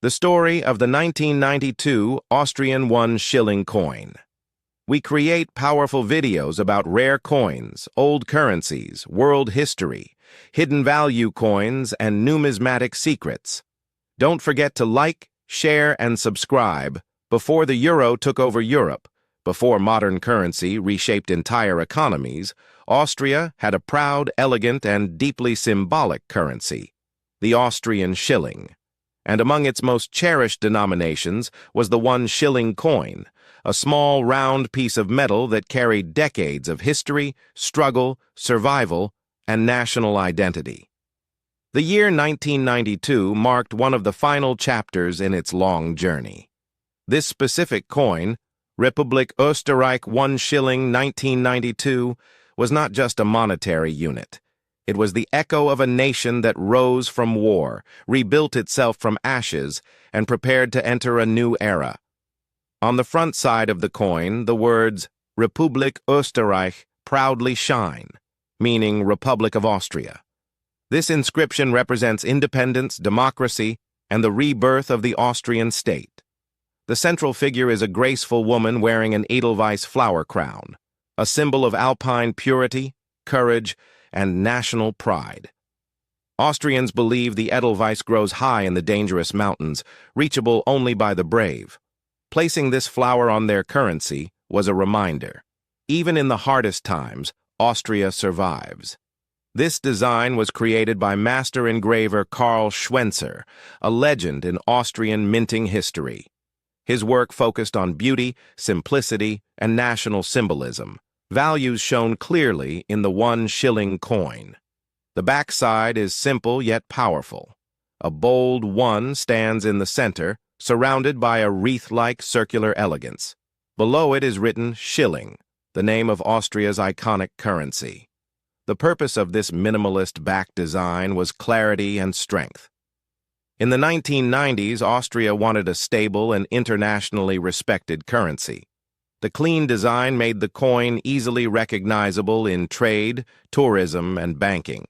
The story of the 1992 Austrian 1 shilling coin. We create powerful videos about rare coins, old currencies, world history, hidden value coins, and numismatic secrets. Don't forget to like, share, and subscribe. Before the euro took over Europe, before modern currency reshaped entire economies, Austria had a proud, elegant, and deeply symbolic currency, the Austrian schilling. And among its most cherished denominations was the 1 shilling coin, a small round piece of metal that carried decades of history, struggle, survival, and national identity. The year 1992 marked one of the final chapters in its long journey. This specific coin, Republik Österreich 1 shilling 1992, was not just a monetary unit. It was the echo of a nation that rose from war, rebuilt itself from ashes, and prepared to enter a new era. On the front side of the coin, the words Republik Österreich proudly shine, meaning Republic of Austria. This inscription represents independence, democracy, and the rebirth of the Austrian state. The central figure is a graceful woman wearing an Edelweiss flower crown, a symbol of alpine purity, courage, and national pride. Austrians believe the Edelweiss grows high in the dangerous mountains, reachable only by the brave. Placing this flower on their currency was a reminder. Even in the hardest times, Austria survives. This design was created by master engraver Karl Schwenzer, a legend in Austrian minting history. His work focused on beauty, simplicity, and national symbolism, values shown clearly in the 1 shilling coin. The backside is simple yet powerful. A bold 1 stands in the center, surrounded by a wreath-like circular elegance. Below it is written shilling, the name of Austria's iconic currency. The purpose of this minimalist back design was clarity and strength. In the 1990s, Austria wanted a stable and internationally respected currency. The clean design made the coin easily recognizable in trade, tourism, and banking.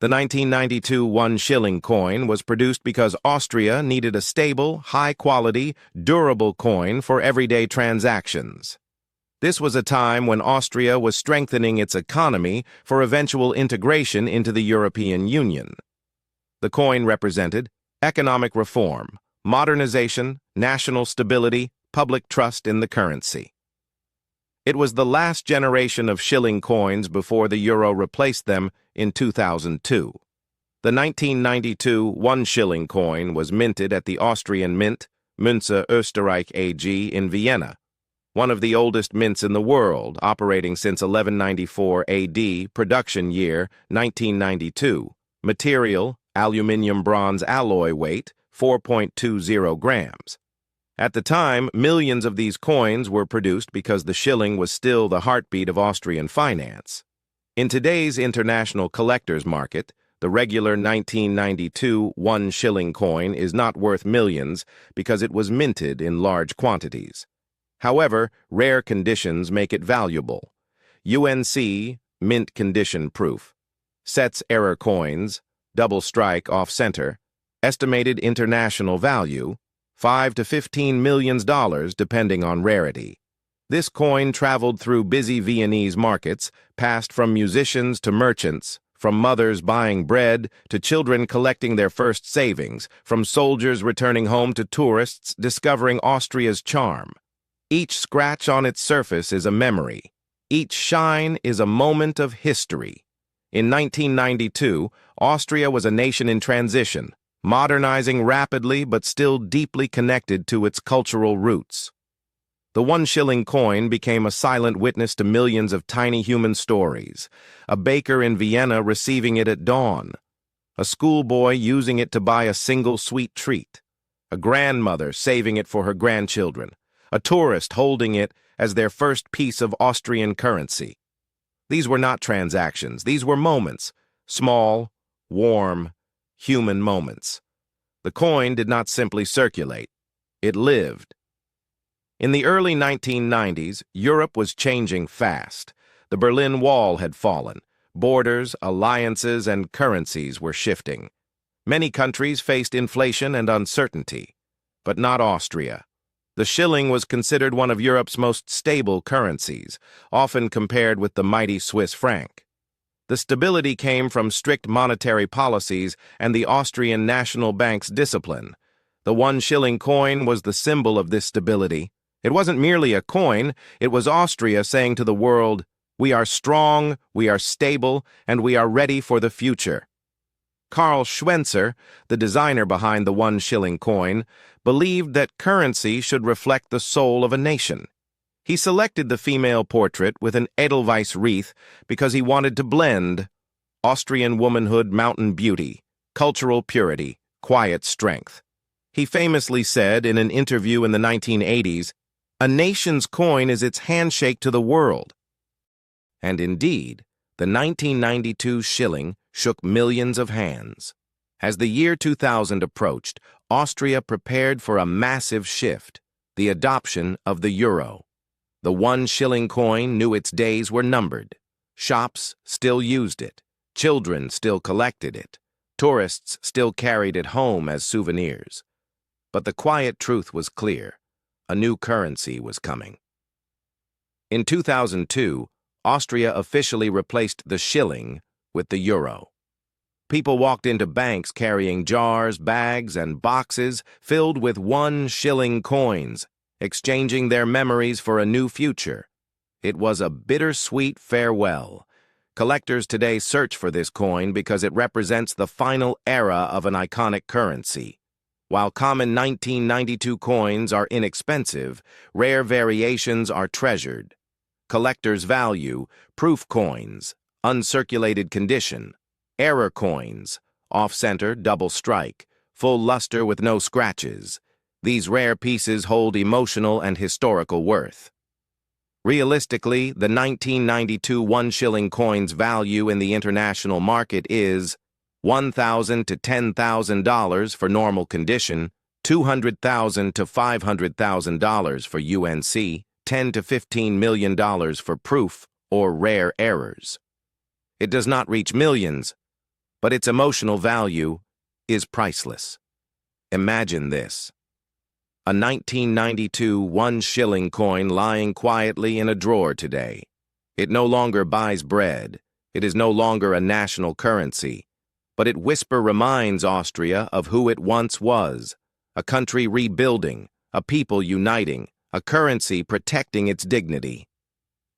The 1992 1 shilling coin was produced because Austria needed a stable, high-quality, durable coin for everyday transactions. This was a time when Austria was strengthening its economy for eventual integration into the European Union. The coin represented economic reform, modernization, national stability, public trust in the currency. It was the last generation of shilling coins before the euro replaced them in 2002. The 1992 1 shilling coin was minted at the Austrian Mint, Münze Österreich AG in Vienna, one of the oldest mints in the world, operating since 1194 AD, production year 1992. Material, aluminium bronze alloy weight, 4.20 grams. At the time, millions of these coins were produced because the shilling was still the heartbeat of Austrian finance. In today's international collector's market, the regular 1992 1 shilling coin is not worth millions because it was minted in large quantities. However, rare conditions make it valuable. UNC, mint condition proof. Sets error coins, double strike off-center, estimated international value, $5 to $15 million depending on rarity. This coin traveled through busy Viennese markets, passed from musicians to merchants, from mothers buying bread to children collecting their first savings, from soldiers returning home to tourists discovering Austria's charm. Each scratch on its surface is a memory. Each shine is a moment of history. In 1992, Austria was a nation in transition, modernizing rapidly but still deeply connected to its cultural roots. The 1 shilling coin became a silent witness to millions of tiny human stories, a baker in Vienna receiving it at dawn, a schoolboy using it to buy a single sweet treat, a grandmother saving it for her grandchildren, a tourist holding it as their first piece of Austrian currency. These were not transactions, these were moments, small, warm, human moments. The coin did not simply circulate, it lived. In the early 1990s, Europe was changing fast. The Berlin Wall had fallen. Borders, alliances, and currencies were shifting. Many countries faced inflation and uncertainty, but not Austria. The shilling was considered one of Europe's most stable currencies, often compared with the mighty Swiss franc. The stability came from strict monetary policies and the Austrian National Bank's discipline. The 1 shilling coin was the symbol of this stability. It wasn't merely a coin, it was Austria saying to the world, "We are strong, we are stable, and we are ready for the future." Karl Schwenzer, the designer behind the 1 shilling coin, believed that currency should reflect the soul of a nation. He selected the female portrait with an Edelweiss wreath because he wanted to blend Austrian womanhood, mountain beauty, cultural purity, quiet strength. He famously said in an interview in the 1980s, "A nation's coin is its handshake to the world." And indeed, the 1992 shilling shook millions of hands. As the year 2000 approached, Austria prepared for a massive shift, the adoption of the euro. The 1 shilling coin knew its days were numbered. Shops still used it. Children still collected it. Tourists still carried it home as souvenirs. But the quiet truth was clear. A new currency was coming. In 2002, Austria officially replaced the shilling with the euro. People walked into banks carrying jars, bags, and boxes filled with 1 shilling coins, exchanging their memories for a new future. It was a bittersweet farewell. Collectors today search for this coin because it represents the final era of an iconic currency. While common 1992 coins are inexpensive, rare variations are treasured. Collectors value proof coins, uncirculated condition, error coins, off-center, double strike, full luster with no scratches. These rare pieces hold emotional and historical worth. Realistically, the 1992 1 shilling coin's value in the international market is $1,000 to $10,000 for normal condition, $200,000 to $500,000 for UNC, $10 to $15 million for proof or rare errors. It does not reach millions, but its emotional value is priceless. Imagine this: a 1992 1 shilling coin lying quietly in a drawer today. It no longer buys bread. It is no longer a national currency, but it reminds Austria of who it once was: a country rebuilding, a people uniting, a currency protecting its dignity.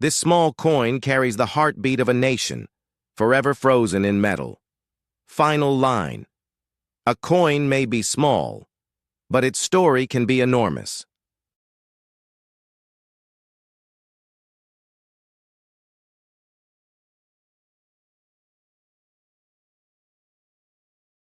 This small coin carries the heartbeat of a nation, forever frozen in metal. Final line: a coin may be small, but its story can be enormous.